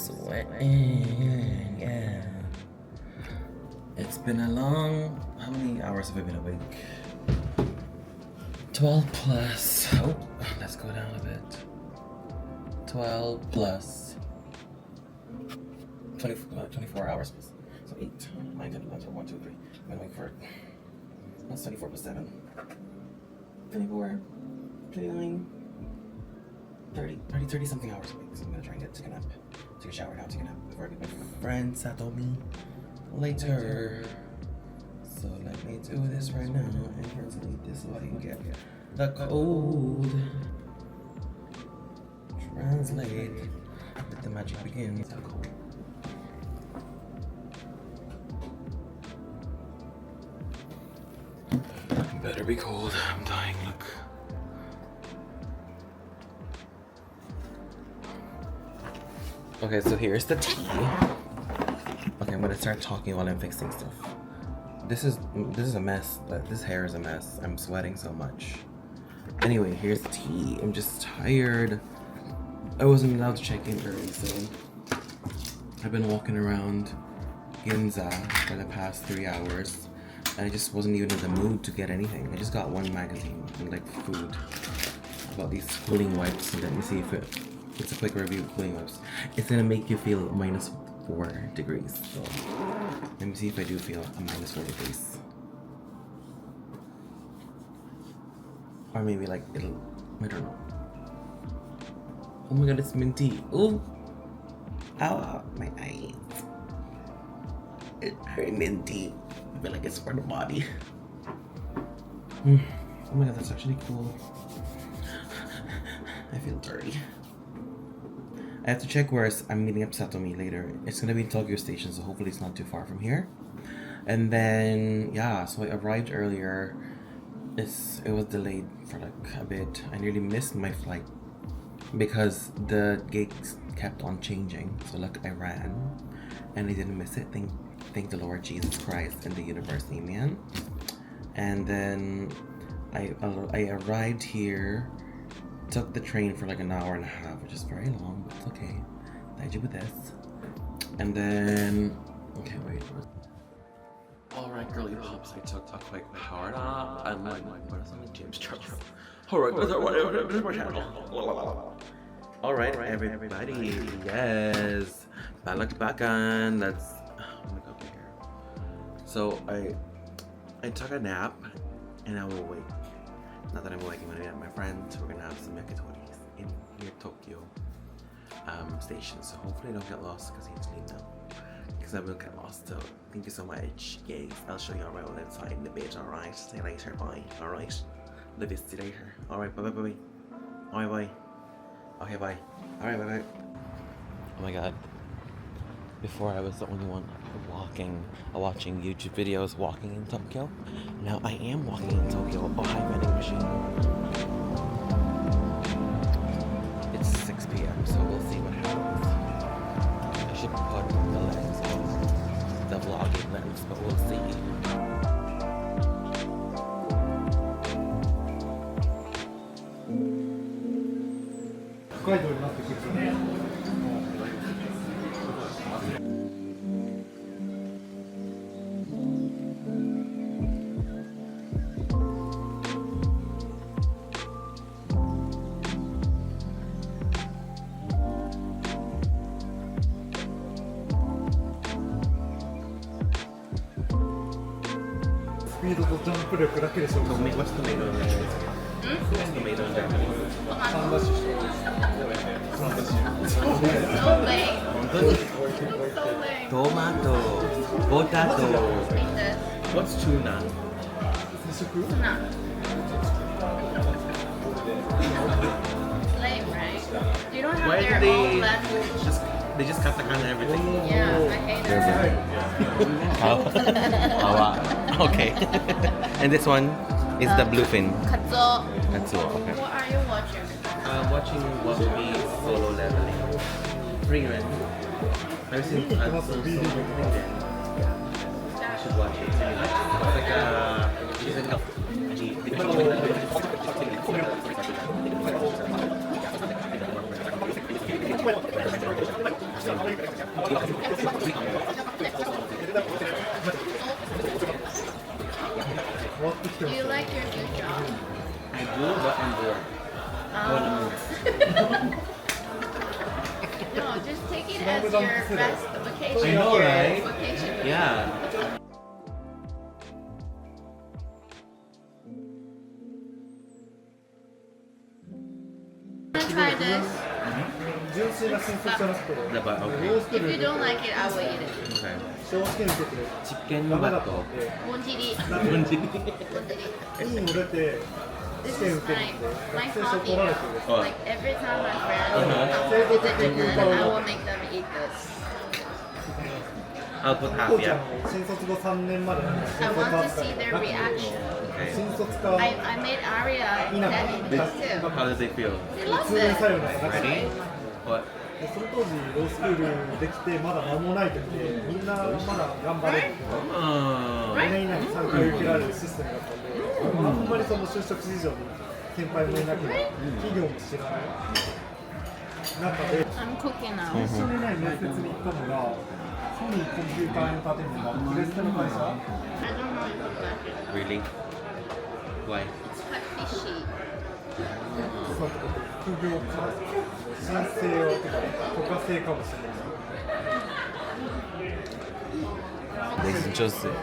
Sweating, yeah. It's been a long... How many hours have I been awake? 12 plus... Oh, let's go down a bit. 12 plus... 24 hours plus... So 8, 9, 10, 11, 1, 2, 3. I'm gonna wait for it. That's 24 plus 7. 24, 29, 30 something hours a week. So I'm gonna try and take a nap. Take a shower now, take a nap before I get my friend Satomi later. So let me do this right now and translate this so I can get the code. Translate. Let the magic begin. The code. Better be cold. I'm dying. Look. Okay, so here's the tea. Okay, I'm gonna start talking while I'm fixing stuff. This is a mess. This hair is a mess. I'm sweating so much. Anyway, here's the tea. I'm just tired. I wasn't allowed to check in early, so I've been walking around Ginza for the past 3 hours, and I just wasn't even in the mood to get anything. I just got one magazine and like food about these cooling wipes, and let me see if it's a quick review of cooling wipes. It's gonna make you feel -4 degrees. So let me see if I do feel a -4 degrees. Or maybe like it'll, I don't know. Oh my god, it's minty. Ooh. Ow, my eyes. It's very minty. I feel like it's for the body. Oh my god, that's actually cool. I feel dirty. I have to check where I'm meeting up Satomi later. It's gonna be in Tokyo Station, so hopefully it's not too far from here. And then, yeah, so I arrived earlier. It was delayed for like a bit. I nearly missed my flight because the gates kept on changing. So look, I ran and I didn't miss it. Thank the Lord Jesus Christ and the universe, amen. And then I arrived here. Took the train for like an hour and a half, which is very long, but it's okay. I do with this. And then, okay, wait. Alright, girly pops, I took a quick power nap. I'm like, what is on the James Charles? Alright, this is my channel. Alright, everybody, yes. Back on. Let's, oh my god, here. So I took a nap and I will wait. Now that I'm waking up with my friends, we're gonna have some yakitoris in near Tokyo station. So hopefully I don't get lost because I need to leave now. Because I will get lost. So thank you so much, guys. I'll show you around outside in the bit. Alright, see you later. Bye. Alright, love you. See you later. Alright, bye. Bye. Okay, bye. Alright, bye. Oh my god. Before I was the only one watching YouTube videos walking in Tokyo. Now I am walking in Tokyo. Oh, hi, vending machine. It's 6 p.m. so we'll see what happens. I should put the lens on, the vlogging lens, but we'll see. What's tomato in Japanese? What's tomato in Japanese? So lame. So lame. Tomato, potato. Read this. What's tuna? Tuna. Lame, right? You don't have Why their did own language. They just cut the kind of everything. Yeah, I hate that. Okay. And this one is the bluefin. Katsuo. That's all. Okay. What are you watching? I'm watching Wasabi Solo Leveling. Freeman. I've seen so you should watch it. It's like she's in help. Do you like your new job? I do, but I'm bored. No, just take it as your best vacation. I know, your right? Vacation. Yeah. Try this. 純粋な新卒じゃなくて、 The butt, ロ okay. ースト If ル you don't like it, I will eat it. Okay. 正直に受けて Chicken ダメだった bato. ので、 Wonjiri. 1G. Wonjiri. いいの出て、試 This 験 is 受ける my って、学生証 hobby 取られ now. てる。 Oh. Like every time my friends Uh-huh. come visit Japan, I will make them eat this. I'll put こ half, うちゃん yeah. も新卒後3年まで I want to see their reaction. Okay. 新卒か I made Aria and Daddy too. How does it feel? They love 通年採用 it. のやつ Ready? What? でその当時ロースクールできてまだ間もない時でみんなまだ頑張れるOh. 5年以内に3回受けられるシステムだったんで、あんまりその就職市場に先輩もいなくて企業も知らない中で I'm cooking now. 最初にね面接に行ったのがソニーコンピューターエンターテインメントのプレステの会社 I don't know if you like it. Really? Why? It's quite fishy. そういうとこ副業か申請をとか許可制かもしれない Ladies and Joseph.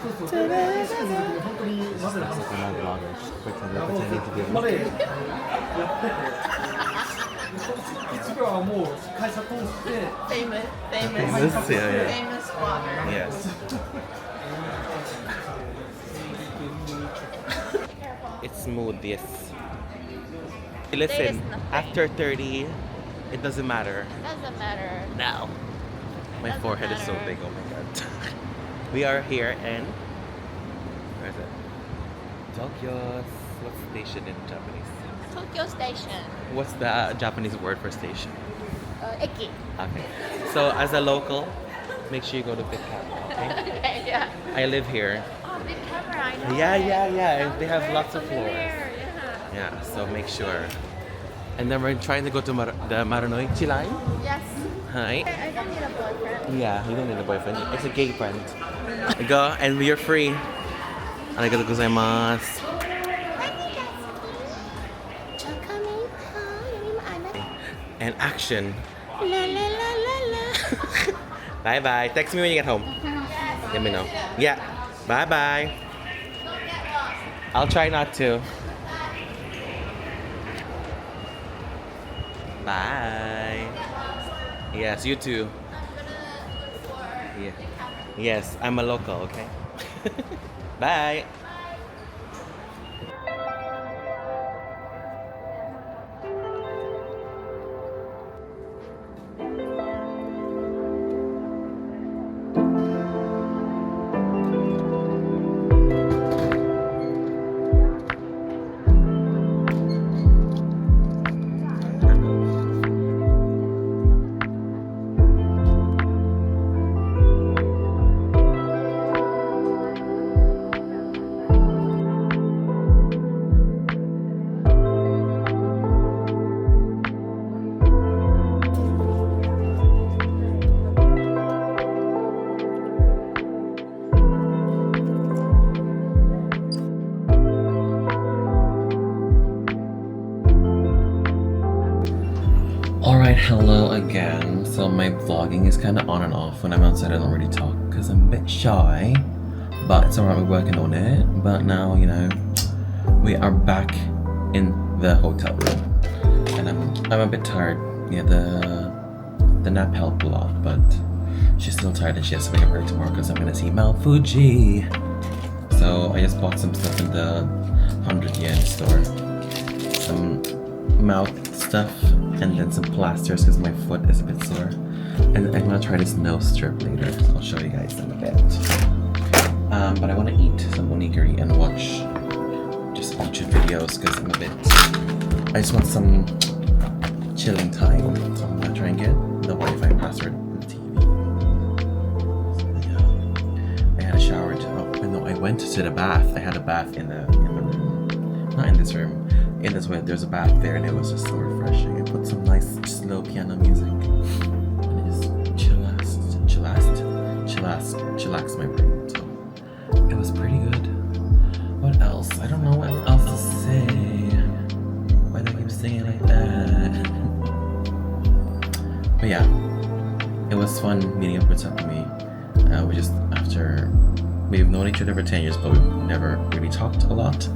そうそう、試験の時に本当に混ぜる話 Pretending to be までやってて、一部はもう会社通して、 Famous, Famous, famous, yeah, yeah. famous blogger. Yes. It's smooth, yes. Listen, There is nothing. after 30, it doesn't matter. Doesn't matter. Now. My Doesn't forehead is so matter. big, oh my god. We are here in... Where is it? Tokyo. What's station in Japanese? Tokyo Station. What's the Japanese word for station? Eki. Okay. So as a local, make sure you go to Big Camera, okay? Okay, yeah. I live here. Oh, big camera, I know. Yeah, it. yeah, yeah. Sounds They have very lots of familiar, floors. Yeah. Yeah, so make sure. And then we're trying to go to the Marunouchi line. Yes. Hi. I don't need a boyfriend. Yeah, you don't need a boyfriend. It's a gay friend. Go, and we are free. Arigatou gozaimasu. And action. La la la la la. Bye bye. Text me when you get home. Let me know. Yeah. Bye bye. I'll try not to. Bye. Yes, you too. Yeah. Yes, I'm a local, okay? Bye. Alright, hello again. So my vlogging is kind of on and off. When I'm outside I don't really talk because I'm a bit shy. But it's alright, we're working on it. But now, you know, we are back in the hotel room. And I'm a bit tired. Yeah, the nap helped a lot, but she's still tired and she has to wake up early tomorrow because I'm gonna see Mount Fuji. So I just bought some stuff in the 100 yen store. Some mouth stuff and then some plasters because my foot is a bit sore. And I'm gonna try this nose strip later. I'll show you guys in a bit. But I want to eat some onigiri and watch just YouTube videos because I'm a bit. I just want some chilling time. So I'm gonna try and get the Wi-Fi password on the TV. So, yeah. I had a shower. No, I went to the bath. I had a bath in the room, not in this room. And that's why there's a bath there, and it was just so refreshing. I put some nice slow piano music, and it just chillaxed my brain. So it was pretty good. What else? I don't know what else to say. Why do I keep saying it like that? But yeah, it was fun meeting up with Sakumi. We just, after, we've known each other for 10 years, but we've never really talked a lot.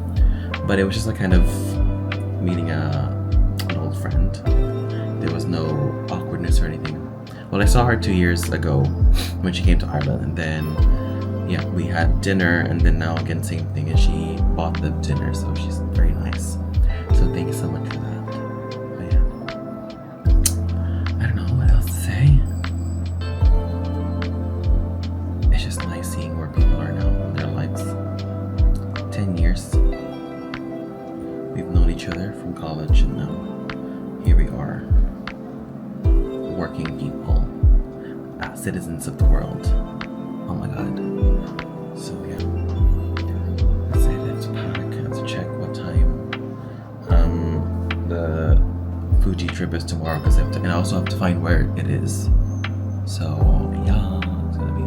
But it was just like kind of meeting an old friend. There was no awkwardness or anything. Well, I saw her 2 years ago when she came to Ireland, and then yeah, we had dinner, and then now again same thing, and she bought the dinner, so she's very nice. So thank you so much for that. But yeah, I don't know what else to say. It's just nice seeing where people are now in their lives. 10 years. We've known each other from college, and now here we are, working people, citizens of the world. Oh my god. So yeah. Let's say that's pack. I have to check what time the Fuji trip is tomorrow, because and I also have to find where it is. So yeah, it's gonna be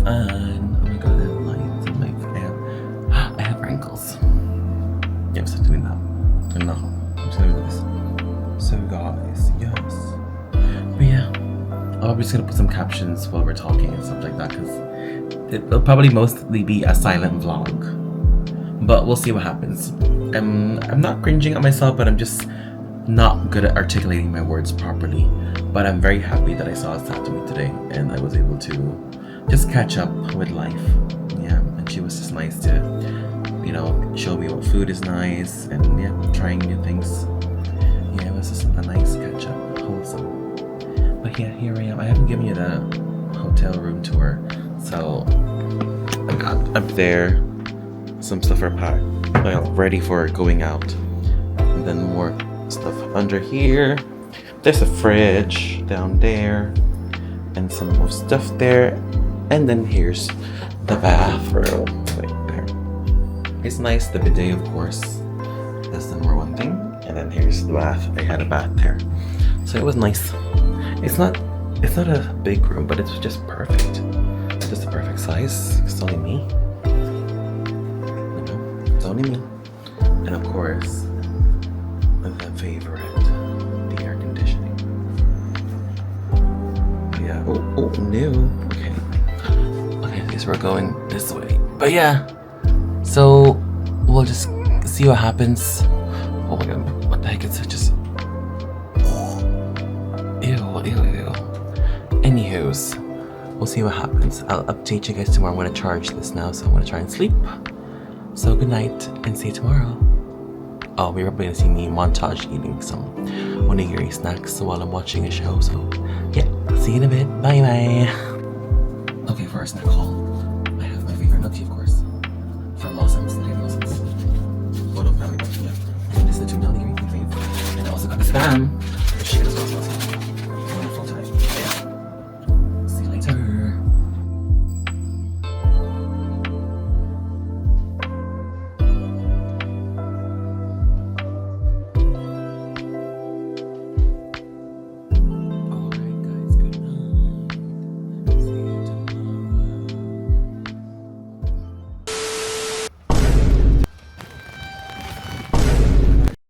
fun. Oh my god, I have lines in my I have wrinkles. Yeah, I'm still doing that. No, I'm just gonna do this. So guys, yes. But yeah, I'm just gonna put some captions while we're talking and stuff like that, because it'll probably mostly be a silent vlog. But we'll see what happens. I'm not cringing at myself, but I'm just not good at articulating my words properly. But I'm very happy that I saw Satomi today, and I was able to just catch up with life. Yeah, and she was just nice to, you know, show me what food is nice, and yeah, trying new things. Yeah, it was just a nice catch up, wholesome. But yeah, here I am. I haven't given you the hotel room tour, so I got up there. Some stuff are packed, well, ready for going out, and then more stuff under here. There's a fridge down there, and some more stuff there, and then here's the bathroom right there. It's nice, the bidet, of course. That's the number one thing. And then here's the bath. I had a bath there, so it was nice. It's not a big room, but it's just perfect. It's just the perfect size. It's only me. You know, it's only me. And of course, the favorite, the air conditioning. Yeah. Oh, new. Okay. Okay, I guess we're going this way. But yeah. So we'll just see what happens. Oh my god, what the heck is it? Just ew. Anywho's, we'll see what happens. I'll update you guys tomorrow. I'm gonna charge this now, so I'm gonna try and sleep. So good night, and see you tomorrow. Oh, we're probably gonna see me montage eating some onigiri snacks while I'm watching a show. So yeah, see you in a bit. Bye bye. Okay, for our snack haul, I have my favorite nutty, of course, from Lawson's. Photo family. And this is the tuna onigiri, my favorite. And I also got the spam.